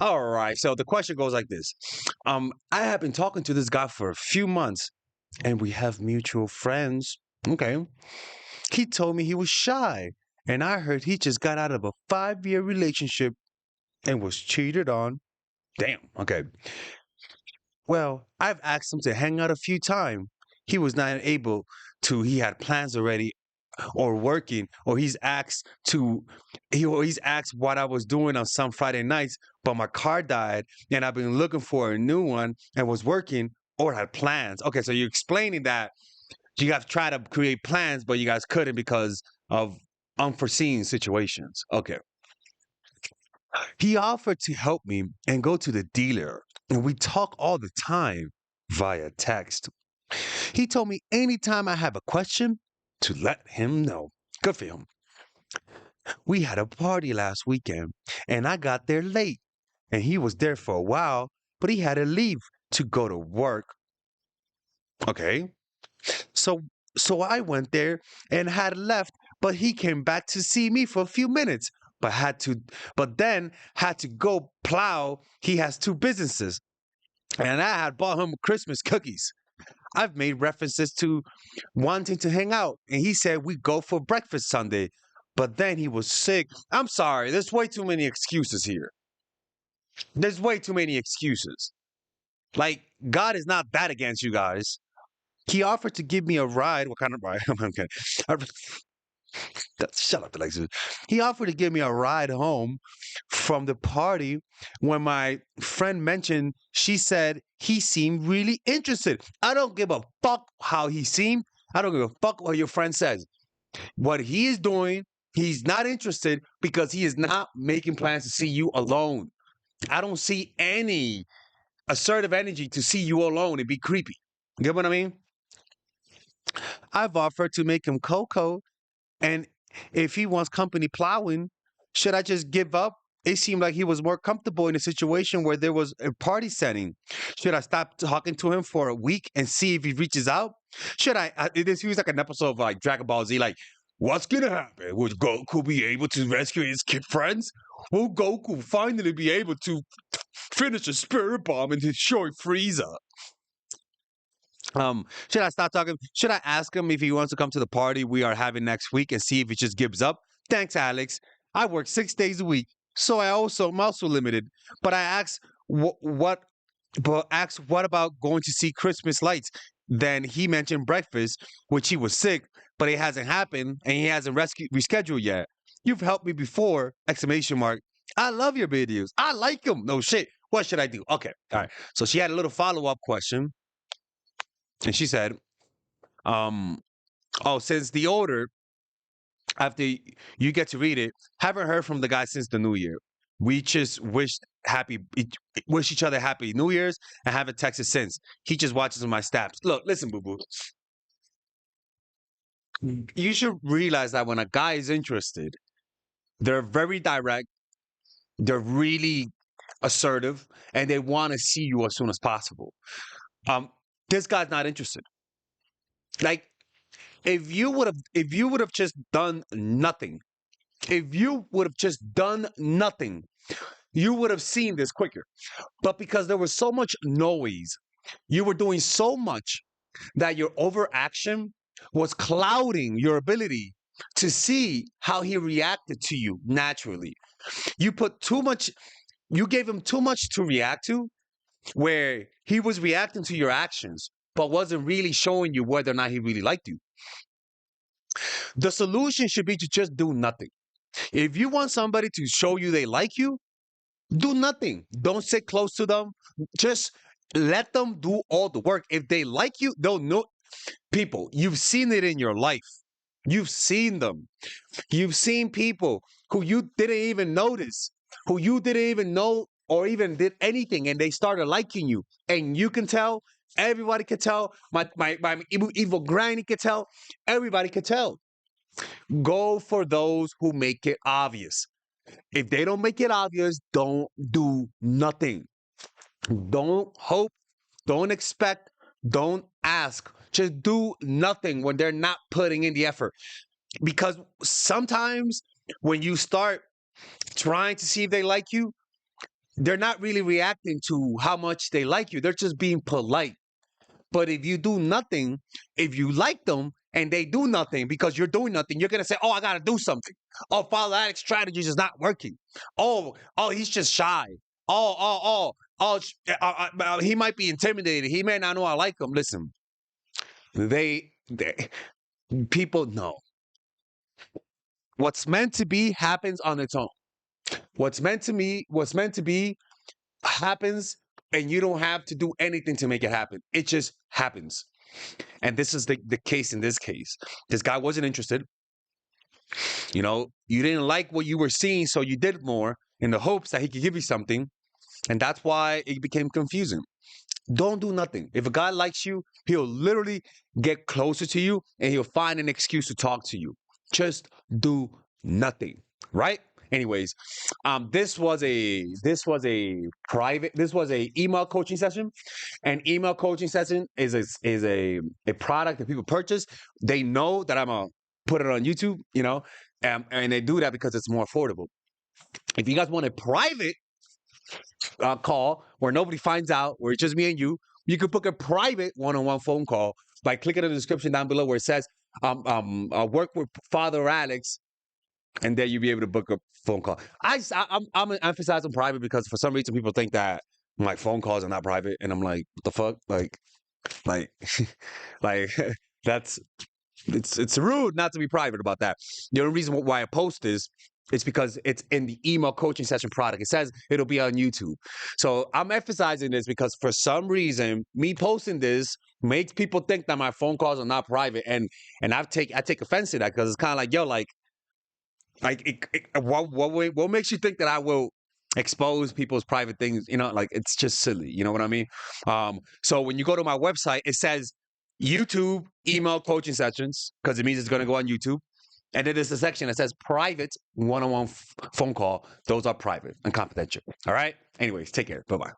All right. So the question goes like this. I have been talking to this guy for a few months and we have mutual friends. Okay. He told me he was shy. And I heard he just got out of a 5-year relationship and was cheated on. Damn. Okay. Well, I've asked him to hang out a few times. He was not able to. He had plans already or working, or he's asked what I was doing on some Friday nights, but my car died and I've been looking for a new one and was working or had plans. Okay, so you're explaining that you guys tried to create plans, but you guys couldn't because of unforeseen situations. Okay. He offered to help me and go to the dealer, and we talk all the time via text. He told me anytime I have a question to let him know. Good for him. We had a party last weekend and I got there late and he was there for a while, but he had to leave to go to work. Okay. So so I went there and had left, but he came back to see me for a few minutes, but then had to go plow. He has two businesses and I had bought him Christmas cookies. I've made references to wanting to hang out, and he said we go for breakfast Sunday. But then he was sick. I'm sorry, there's way too many excuses here. There's way too many excuses. Like, God is not that against you guys. He offered to give me a ride. What kind of ride? Okay. Shut up, Alexis. He offered to give me a ride home from the party when my friend mentioned she said he seemed really interested. I don't give a fuck how he seemed. I don't give a fuck what your friend says. What he is doing, he's not interested because he is not making plans to see you alone. I don't see any assertive energy to see you alone and be creepy. You get what I mean? I've offered to make him cocoa, and if he wants company plowing, should I just give up? It seemed like he was more comfortable in a situation where there was a party setting. Should I stop talking to him for a week and see if he reaches out? Should I? This feels like an episode of like Dragon Ball Z. Like, what's gonna happen? Would Goku be able to rescue his kid friends? Will Goku finally be able to finish a spirit bomb and destroy Frieza? Should I stop talking? Should I ask him if he wants to come to the party we are having next week and see if he just gives up? Thanks, Alex. I work 6 days a week, so I'm also limited. But I asked what, but asked what about going to see Christmas lights? Then he mentioned breakfast, which he was sick, but it hasn't happened and he hasn't rescheduled yet. You've helped me before! Exclamation mark. I love your videos. I like them. No shit. What should I do? Okay. All right. So she had a little follow up question. And she said, um, oh, since the order, after you get to read it, haven't heard from the guy since the new year. We just wish each other happy New Year's and haven't texted since. He just watches my snaps. Look, listen, boo boo. You should realize that when a guy is interested, they're very direct, they're really assertive, and they want to see you as soon as possible. Um, this guy's not interested. Like, if you would have just done nothing, if you would have just done nothing, you would have seen this quicker. But because there was so much noise, you were doing so much that your overaction was clouding your ability to see how he reacted to you naturally. You put too much, you gave him too much to react to, where he was reacting to your actions, but wasn't really showing you whether or not he really liked you. The solution should be to just do nothing. If you want somebody to show you they like you, do nothing. Don't sit close to them. Just let them do all the work. If they like you, they'll know. People, you've seen it in your life. You've seen them. You've seen people who you didn't even notice, who you didn't even know or even did anything, and they started liking you. And you can tell, everybody can tell, my evil granny can tell, everybody can tell. Go for those who make it obvious. If they don't make it obvious, don't do nothing. Don't hope, don't expect, don't ask. Just do nothing when they're not putting in the effort. Because sometimes when you start trying to see if they like you, they're not really reacting to how much they like you. They're just being polite. But if you do nothing, if you like them and they do nothing because you're doing nothing, you're gonna say, "Oh, I gotta do something." Oh, Father Alex strategies is not working. Oh, he's just shy. He might be intimidated. He may not know I like him. Listen, they people know what's meant to be happens on its own. What's meant to be happens, and you don't have to do anything to make it happen. It just happens. And this is the case in this case. This guy wasn't interested. You didn't like what you were seeing, so you did more in the hopes that he could give you something. And that's why it became confusing. Don't do nothing. If a guy likes you, he'll literally get closer to you and he'll find an excuse to talk to you. Just do nothing, right? Anyways, this was a email coaching session. An email coaching session is a product that people purchase. They know that I'm a put it on YouTube, and they do that because it's more affordable. If you guys want a private call where nobody finds out, where it's just me and you could book a private one-on-one phone call by clicking in the description down below where it says work with Father Alex, and then you'll be able to book a phone call. I'm emphasizing private because for some reason people think that my phone calls are not private, and I'm like, what the fuck, like, like that's it's rude not to be private about that. The only reason why I post this is because it's in the email coaching session product. It says it'll be on YouTube. So I'm emphasizing this because for some reason, me posting this makes people think that my phone calls are not private. And I take offense to that because it's kind of like, yo, what makes you think that I will expose people's private things? Like, it's just silly. You know what I mean? So when you go to my website, it says YouTube email coaching sessions because it means it's going to go on YouTube. And then there's a section that says private one-on-one phone call. Those are private and confidential. All right. Anyways, take care. Bye-bye.